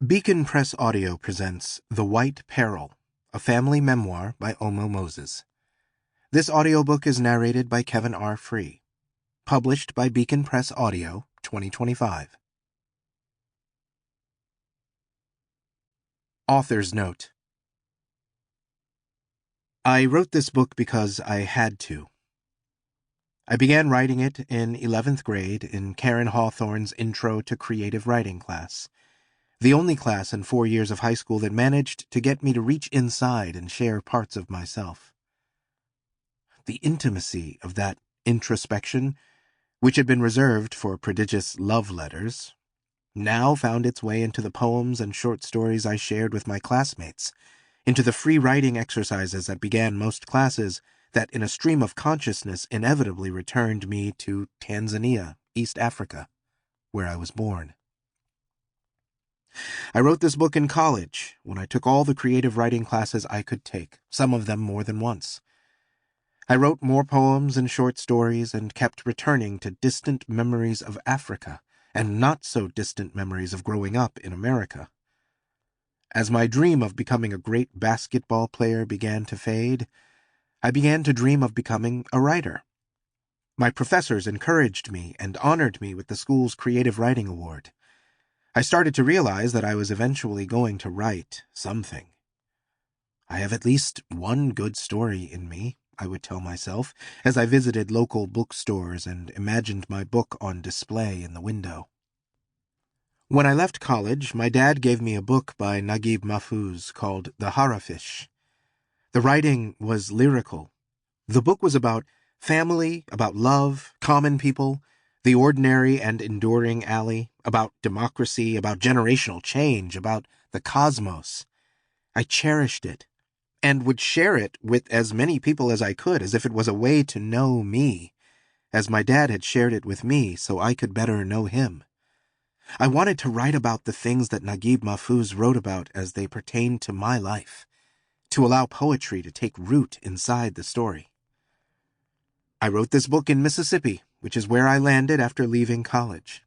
Beacon Press Audio presents The White Peril, a family memoir by Omo Moses. This audiobook is narrated by Kevin R. Free. Published by Beacon Press Audio, 2025. Author's Note: I wrote this book because I had to. I began writing it in 11th grade in Karen Hawthorne's Intro to Creative Writing class, the only class in 4 years of high school that managed to get me to reach inside and share parts of myself. The intimacy of that introspection, which had been reserved for prodigious love letters, now found its way into the poems and short stories I shared with my classmates, into the free writing exercises that began most classes, that in a stream of consciousness inevitably returned me to Tanzania, East Africa, where I was born. I wrote this book in college, when I took all the creative writing classes I could take, some of them more than once. I wrote more poems and short stories and kept returning to distant memories of Africa and not-so-distant memories of growing up in America. As my dream of becoming a great basketball player began to fade, I began to dream of becoming a writer. My professors encouraged me and honored me with the school's Creative Writing Award. I started to realize that I was eventually going to write something. I have at least one good story in me, I would tell myself, as I visited local bookstores and imagined my book on display in the window. When I left college, my dad gave me a book by Naguib Mahfouz called The Harafish. The writing was lyrical. The book was about family, about love, common people, the ordinary and enduring alley, about democracy, about generational change, about the cosmos. I cherished it, and would share it with as many people as I could, as if it was a way to know me, as my dad had shared it with me so I could better know him. I wanted to write about the things that Naguib Mahfouz wrote about as they pertained to my life, to allow poetry to take root inside the story. I wrote this book in Mississippi, which is where I landed after leaving college.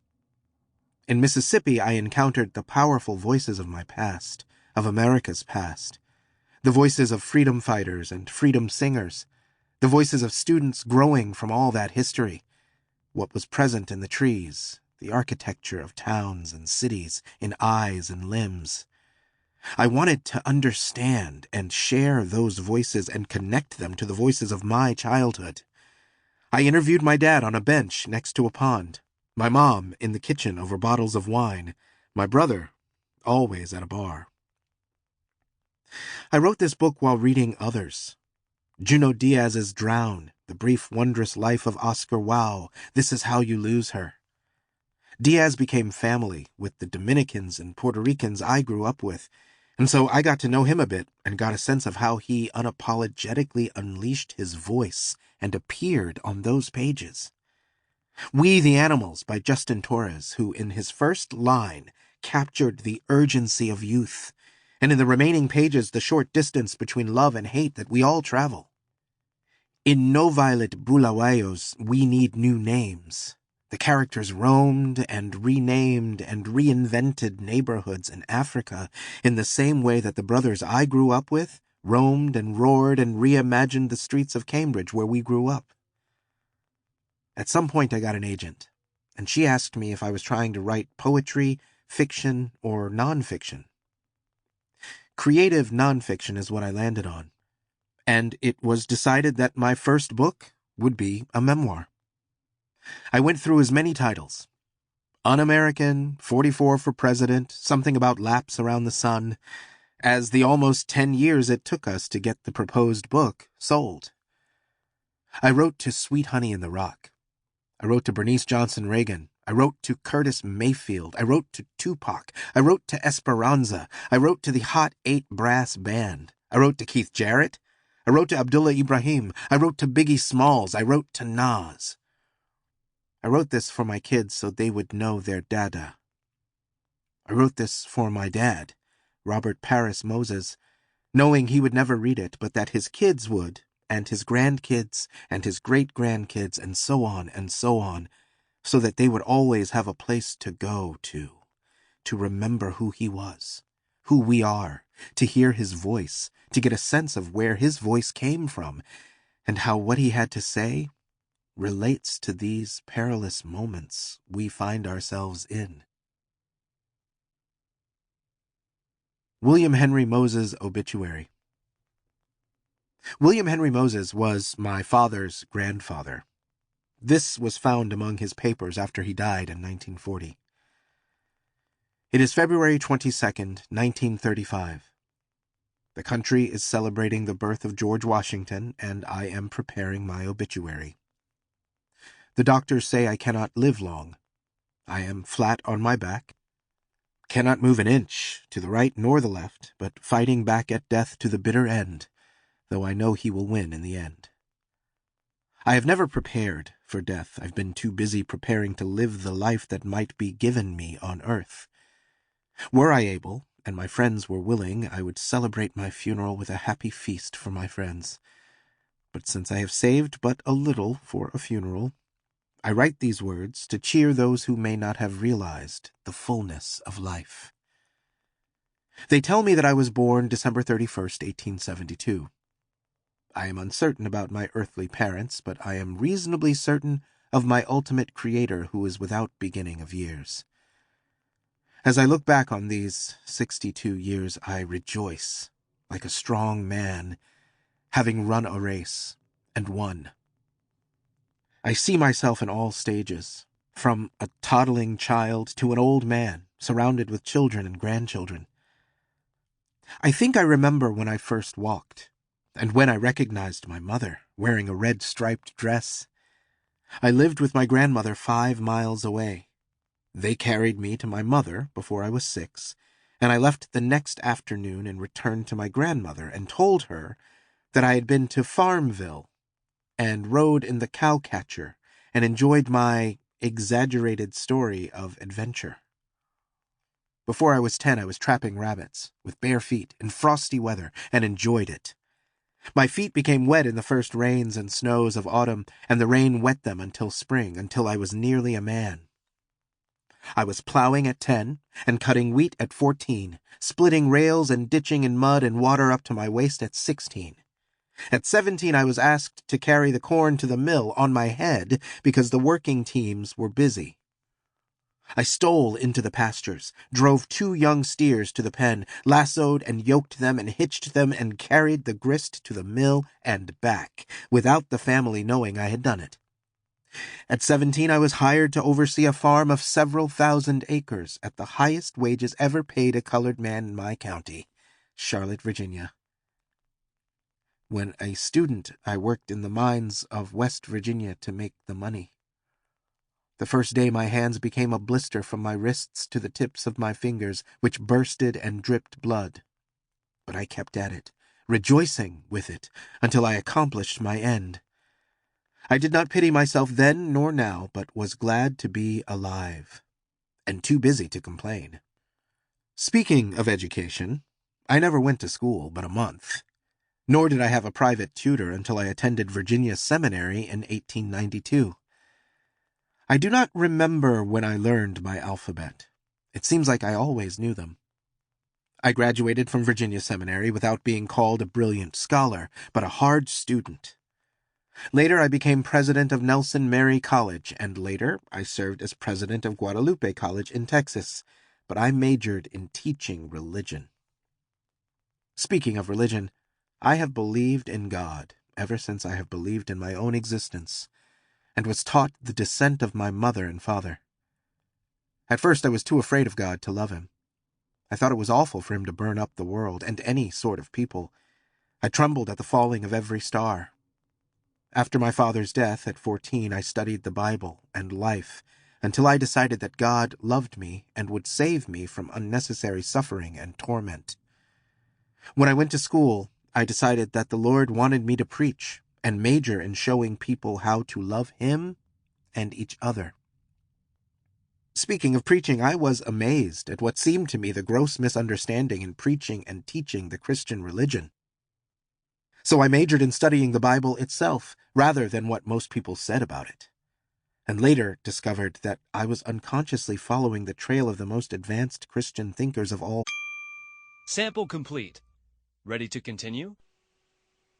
In Mississippi, I encountered the powerful voices of my past, of America's past, the voices of freedom fighters and freedom singers, the voices of students growing from all that history, what was present in the trees, the architecture of towns and cities, in eyes and limbs. I wanted to understand and share those voices and connect them to the voices of my childhood. I interviewed my dad on a bench next to a pond, my mom in the kitchen over bottles of wine, my brother always at a bar. I wrote this book while reading others. Junot Diaz's Drown, The Brief Wondrous Life of Oscar Wilde, This Is How You Lose Her. Diaz became family with the Dominicans and Puerto Ricans I grew up with, and so I got to know him a bit and got a sense of how he unapologetically unleashed his voice and appeared on those pages. We the Animals by Justin Torres, who in his first line captured the urgency of youth, and in the remaining pages the short distance between love and hate that we all travel. In No Violet Bulawayo's We Need New Names, the characters roamed and renamed and reinvented neighborhoods in Africa in the same way that the brothers I grew up with roamed and roared and reimagined the streets of Cambridge where we grew up. At some point I got an agent, and she asked me if I was trying to write poetry, fiction, or nonfiction. Creative nonfiction is what I landed on, and it was decided that my first book would be a memoir. I went through as many titles: Un-American, 44 for President, something about laps around the sun, as the almost 10 years it took us to get the proposed book sold. I wrote to Sweet Honey in the Rock. I wrote to Bernice Johnson Reagan. I wrote to Curtis Mayfield. I wrote to Tupac. I wrote to Esperanza. I wrote to the Hot 8 Brass Band. I wrote to Keith Jarrett. I wrote to Abdullah Ibrahim. I wrote to Biggie Smalls. I wrote to Nas. I wrote this for my kids so they would know their dada. I wrote this for my dad, Robert Paris Moses, knowing he would never read it, but that his kids would, and his grandkids, and his great-grandkids, and so on, so that they would always have a place to go to to remember who he was, who we are, to hear his voice, to get a sense of where his voice came from, and how what he had to say relates to these perilous moments we find ourselves in. William Henry Moses' obituary. William Henry Moses was my father's grandfather. This was found among his papers after he died in 1940. It is February 22nd, 1935. The country is celebrating the birth of George Washington, and I am preparing my obituary. The doctors say I cannot live long. I am flat on my back, cannot move an inch to the right nor the left, but fighting back at death to the bitter end, though I know he will win in the end. I have never prepared for death. I've been too busy preparing to live the life that might be given me on earth. Were I able, and my friends were willing, I would celebrate my funeral with a happy feast for my friends. But since I have saved but a little for a funeral, I write these words to cheer those who may not have realized the fullness of life. They tell me that I was born December 31st, 1872. I am uncertain about my earthly parents, but I am reasonably certain of my ultimate Creator who is without beginning of years. As I look back on these 62 years, I rejoice, like a strong man, having run a race and won. I see myself in all stages, from a toddling child to an old man, surrounded with children and grandchildren. I think I remember when I first walked, and when I recognized my mother, wearing a red striped dress. I lived with my grandmother 5 miles away. They carried me to my mother before I was 6, and I left the next afternoon and returned to my grandmother and told her that I had been to Farmville and rode in the cowcatcher and enjoyed my exaggerated story of adventure. Before I was 10, I was trapping rabbits with bare feet in frosty weather and enjoyed it. My feet became wet in the first rains and snows of autumn, and the rain wet them until spring, until I was nearly a man. I was plowing at 10 and cutting wheat at 14, splitting rails and ditching in mud and water up to my waist at 16. At 17, I was asked to carry the corn to the mill on my head because the working teams were busy. I stole into the pastures, drove 2 young steers to the pen, lassoed and yoked them and hitched them and carried the grist to the mill and back, without the family knowing I had done it. At 17, I was hired to oversee a farm of several thousand acres at the highest wages ever paid a colored man in my county, Charlotte, Virginia. When a student, I worked in the mines of West Virginia to make the money. The first day my hands became a blister from my wrists to the tips of my fingers, which bursted and dripped blood. But I kept at it, rejoicing with it, until I accomplished my end. I did not pity myself then nor now, but was glad to be alive, and too busy to complain. Speaking of education, I never went to school but a month, nor did I have a private tutor until I attended Virginia Seminary in 1892. I do not remember when I learned my alphabet. It seems like I always knew them. I graduated from Virginia Seminary without being called a brilliant scholar, but a hard student. Later, I became president of Nelson Mary College, and later, I served as president of Guadalupe College in Texas, but I majored in teaching religion. Speaking of religion, I have believed in God ever since I have believed in my own existence, and was taught the descent of my mother and father. At first, I was too afraid of God to love him. I thought it was awful for him to burn up the world, and any sort of people. I trembled at the falling of every star. After my father's death at 14, I studied the Bible and life until I decided that God loved me and would save me from unnecessary suffering and torment. When I went to school, I decided that the Lord wanted me to preach and major in showing people how to love Him and each other. Speaking of preaching, I was amazed at what seemed to me the gross misunderstanding in preaching and teaching the Christian religion. So I majored in studying the Bible itself, rather than what most people said about it. and later discovered that I was unconsciously following the trail of the most advanced Christian thinkers of all. Sample complete. Ready to continue?